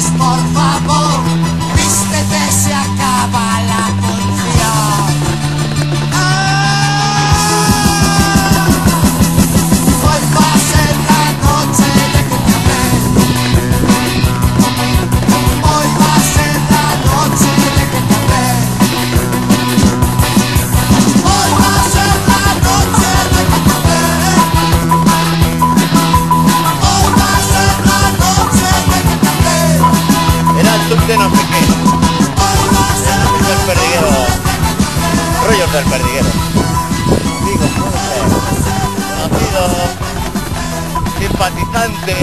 pares, por favor. Vístete, se acaba la función. Hoy va a ser la noche de que te amé. Hoy va a ser la noche de que te amé. Hoy va a ser la noche de que te amé. Hoy va a ser la noche de que te amé. Era el tub de no sé qué. El perdiguero. Rollos del perdiguero. Digo, conocido, simpatizante.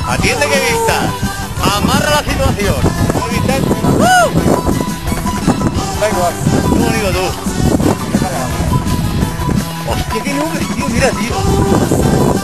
Atiende que vistas. Amarra la situación. ¿Cómo vistas? Da igual. Qué bonito tú. Hostia, qué nubes, tío. Mira, tío.